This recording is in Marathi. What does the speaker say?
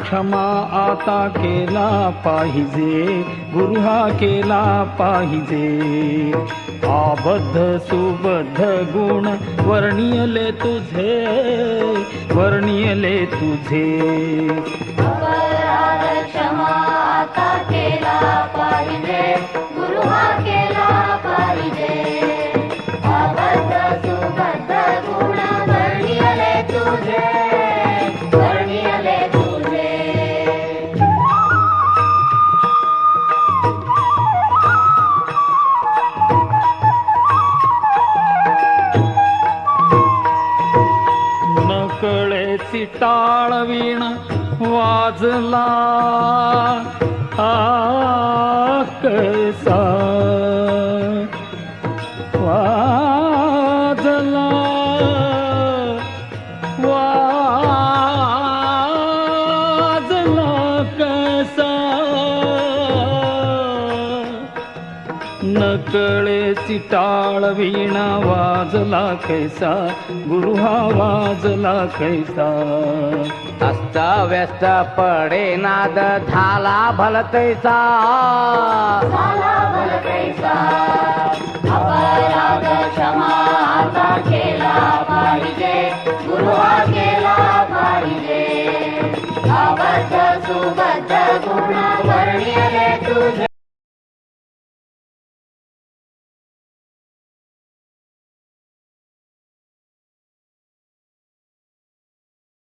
क्षमा आता केला पाहिजे, गुरु हा केला पाहिजे. आबद्ध सुबद्ध गुण वर्णियले तुझे, वर्णियले तुझे. अपराध क्षमा आता केला पाहिजे, गुरु हा केला पाहिजे. अबद्ध सुबद्ध गुण वर्णियले तुझे, वर्णियले तुझे. नकळेची टाळवीण वाजला कसा वाजला, वाजला कसा. नकळेची टाळवीण वाजला कैसा, गुरु हा वाजला कैसा. अस्त व्यस्त पडे नाद झाला भलतैसा, झाला भलतैसा. अपराध क्षमा आता केला पाहिजे, गुरु हा केला पाहिजे. अबद्ध सुबद्ध गुण वर्णियले तुझे.